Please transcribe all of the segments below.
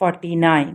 49।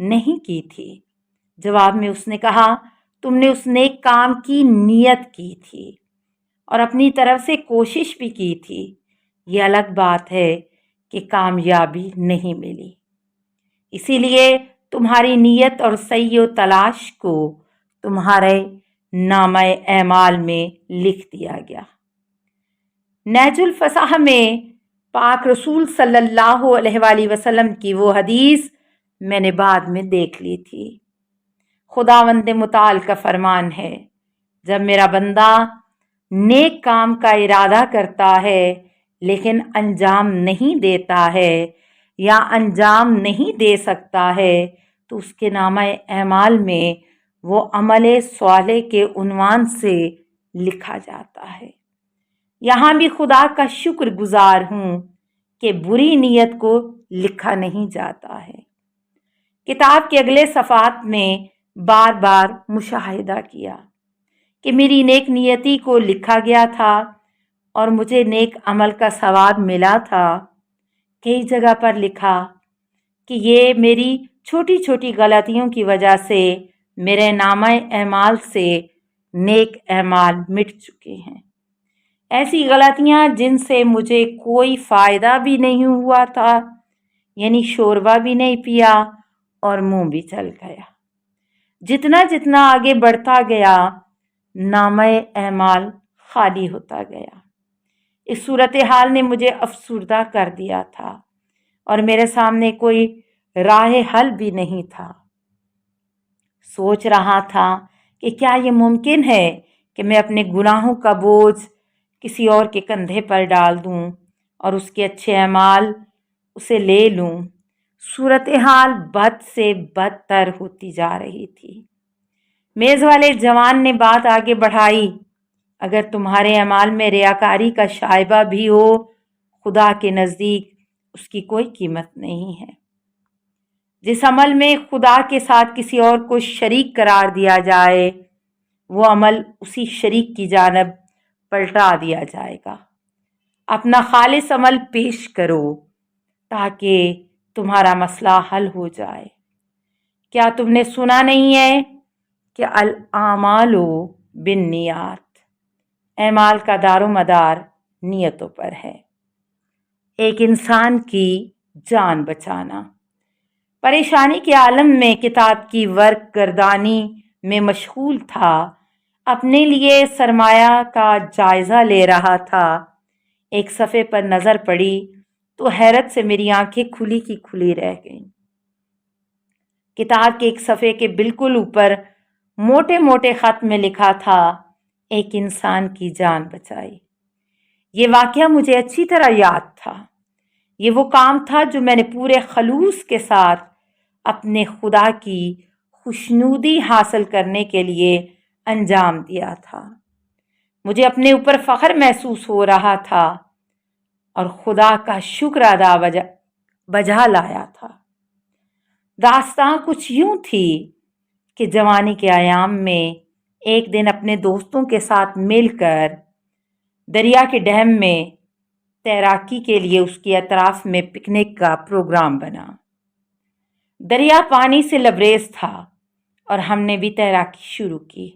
نہیں کی تھی۔ جواب میں اس نے کہا، تم نے اس نیک کام کی نیت کی تھی اور اپنی طرف سے کوشش بھی کی تھی۔ یہ الگ بات ہے کہ کامیابی نہیں ملی، اسی لیے تمہاری نیت اور سعی و تلاش کو تمہارے نامہ اعمال میں لکھ دیا گیا۔ نہج الفصاح میں پاک رسول صلی اللہ علیہ وآلہ وسلم کی وہ حدیث میں نے بعد میں دیکھ لی تھی۔ خداوند متعال کا فرمان ہے، جب میرا بندہ نیک کام کا ارادہ کرتا ہے لیکن انجام نہیں دیتا ہے یا انجام نہیں دے سکتا ہے تو اس کے نامہ اعمال میں وہ عمل صالح کے عنوان سے لکھا جاتا ہے۔ یہاں بھی خدا کا شکر گزار ہوں کہ بری نیت کو لکھا نہیں جاتا ہے۔ کتاب کے اگلے صفحات میں بار بار مشاہدہ کیا کہ میری نیک نیتی کو لکھا گیا تھا اور مجھے نیک عمل کا ثواب ملا تھا۔ کئی جگہ پر لکھا کہ یہ میری چھوٹی چھوٹی غلطیوں کی وجہ سے میرے نامہ اعمال سے نیک اعمال مٹ چکے ہیں۔ ایسی غلطیاں جن سے مجھے کوئی فائدہ بھی نہیں ہوا تھا، یعنی شوربہ بھی نہیں پیا اور منہ بھی چل گیا۔ جتنا جتنا آگے بڑھتا گیا نامہ اعمال خالی ہوتا گیا۔ اس صورتحال نے مجھے افسردہ کر دیا تھا اور میرے سامنے کوئی راہ حل بھی نہیں تھا۔ سوچ رہا تھا کہ کیا یہ ممکن ہے کہ میں اپنے گناہوں کا بوجھ کسی اور کے کندھے پر ڈال دوں اور اس کے اچھے اعمال اسے لے لوں۔ صورتحال بد سے بدتر ہوتی جا رہی تھی۔ میز والے جوان نے بات آگے بڑھائی، اگر تمہارے اعمال میں ریاکاری کا شائبہ بھی ہو، خدا کے نزدیک اس کی کوئی قیمت نہیں ہے۔ جس عمل میں خدا کے ساتھ کسی اور کو شریک قرار دیا جائے، وہ عمل اسی شریک کی جانب پلٹا دیا جائے گا۔ اپنا خالص عمل پیش کرو تاکہ تمہارا مسئلہ حل ہو جائے۔ کیا تم نے سنا نہیں ہے کہ الاعمال بالنیات، اعمال کا دار و مدار نیتوں پر ہے۔ ایک انسان کی جان بچانا۔ پریشانی کے عالم میں کتاب کی ورق گردانی میں مشغول تھا، اپنے لیے سرمایہ کا جائزہ لے رہا تھا۔ ایک صفحے پر نظر پڑی تو حیرت سے میری آنکھیں کھلی کی کھلی رہ گئیں۔ کتاب کے ایک صفحے کے بالکل اوپر موٹے موٹے خط میں لکھا تھا، ایک انسان کی جان بچائی۔ یہ واقعہ مجھے اچھی طرح یاد تھا۔ یہ وہ کام تھا جو میں نے پورے خلوص کے ساتھ اپنے خدا کی خوشنودی حاصل کرنے کے لیے انجام دیا تھا۔ مجھے اپنے اوپر فخر محسوس ہو رہا تھا اور خدا کا شکر ادا بجا لایا تھا۔ داستان کچھ یوں تھی کہ جوانی کے ایام میں ایک دن اپنے دوستوں کے ساتھ مل کر دریا کے ڈیم میں تیراکی کے لیے اس کے اطراف میں پکنک کا پروگرام بنا۔ دریا پانی سے لبریز تھا اور ہم نے بھی تیراکی شروع کی۔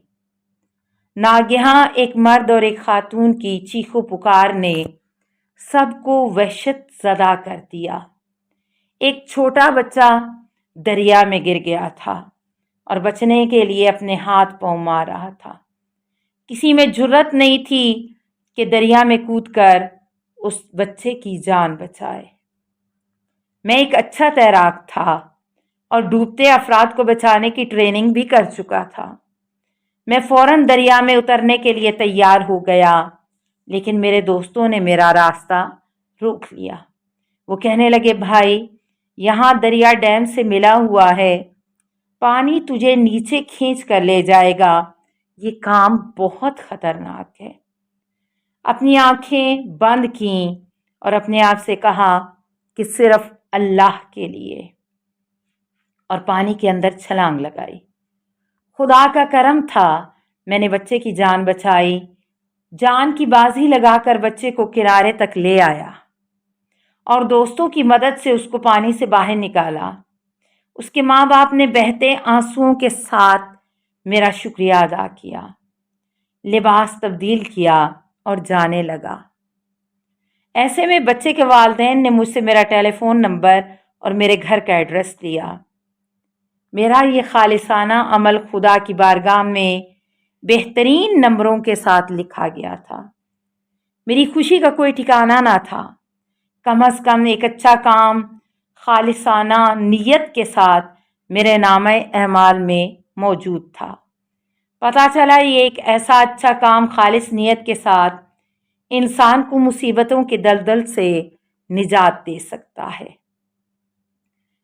ناگہاں ایک مرد اور ایک خاتون کی چیخ و پکار نے سب کو وحشت زدہ کر دیا۔ ایک چھوٹا بچہ دریا میں گر گیا تھا اور بچنے کے لیے اپنے ہاتھ پاؤں مار رہا تھا۔ کسی میں جرأت نہیں تھی کہ دریا میں کود کر اس بچے کی جان بچائے۔ میں ایک اچھا تیراک تھا اور ڈوبتے افراد کو بچانے کی ٹریننگ بھی کر چکا تھا۔ میں فوراً دریا میں اترنے کے لیے تیار ہو گیا، لیکن میرے دوستوں نے میرا راستہ روک لیا۔ وہ کہنے لگے، بھائی، یہاں دریا ڈیم سے ملا ہوا ہے، پانی تجھے نیچے کھینچ کر لے جائے گا، یہ کام بہت خطرناک ہے۔ اپنی آنکھیں بند کیں اور اپنے آپ سے کہا کہ صرف اللہ کے لیے، اور پانی کے اندر چھلانگ لگائی۔ خدا کا کرم تھا، میں نے بچے کی جان بچائی، جان کی بازی لگا کر بچے کو کنارے تک لے آیا اور دوستوں کی مدد سے اس کو پانی سے باہر نکالا۔ اس کے ماں باپ نے بہتے آنسوؤں کے ساتھ میرا شکریہ ادا کیا، لباس تبدیل کیا اور جانے لگا۔ ایسے میں بچے کے والدین نے مجھ سے میرا ٹیلی فون نمبر اور میرے گھر کا ایڈریس لیا۔ میرا یہ خالصانہ عمل خدا کی بارگاہ میں بہترین نمبروں کے ساتھ لکھا گیا تھا۔ میری خوشی کا کوئی ٹھکانہ نہ تھا۔ کم از کم ایک اچھا کام خالصانہ نیت کے ساتھ میرے نامہ اعمال میں موجود تھا۔ پتہ چلا یہ ایک ایسا اچھا کام خالص نیت کے ساتھ انسان کو مصیبتوں کے دلدل سے نجات دے سکتا ہے۔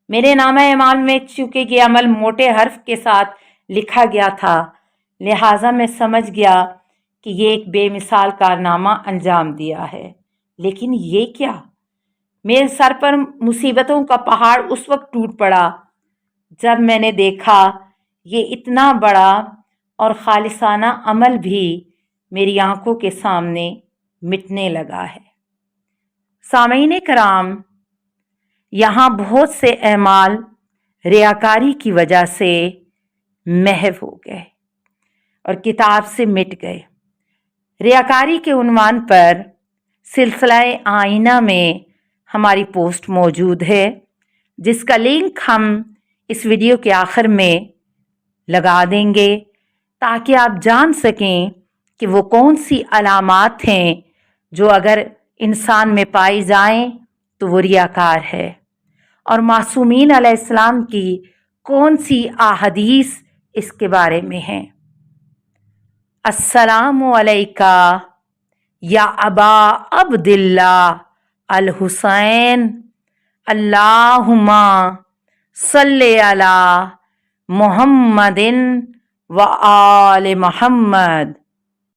میرے نامہ اعمال میں چونکہ یہ عمل موٹے حرف کے ساتھ لکھا گیا تھا، لہٰذا میں سمجھ گیا کہ یہ ایک بے مثال کارنامہ انجام دیا ہے۔ لیکن یہ کیا؟ میرے سر پر مصیبتوں کا پہاڑ اس وقت ٹوٹ پڑا جب میں نے دیکھا یہ اتنا بڑا اور خالصانہ عمل بھی میری آنکھوں کے سامنے مٹنے لگا ہے۔ سامعین کرام، یہاں بہت سے اعمال ریاکاری کی وجہ سے محو ہو گئے اور کتاب سے مٹ گئے۔ ریاکاری کے عنوان پر سلسلہ آئینہ میں ہماری پوسٹ موجود ہے، جس کا لنک ہم اس ویڈیو کے آخر میں لگا دیں گے تاکہ آپ جان سکیں کہ وہ کون سی علامات ہیں جو اگر انسان میں پائی جائیں تو وہ ریاکار ہے، اور معصومین علیہ السلام کی کون سی احادیث اس کے بارے میں ہیں۔ السلام علیکہ یا ابا عبداللہ الحسین، اللہم صلی علی محمد و آل محمد۔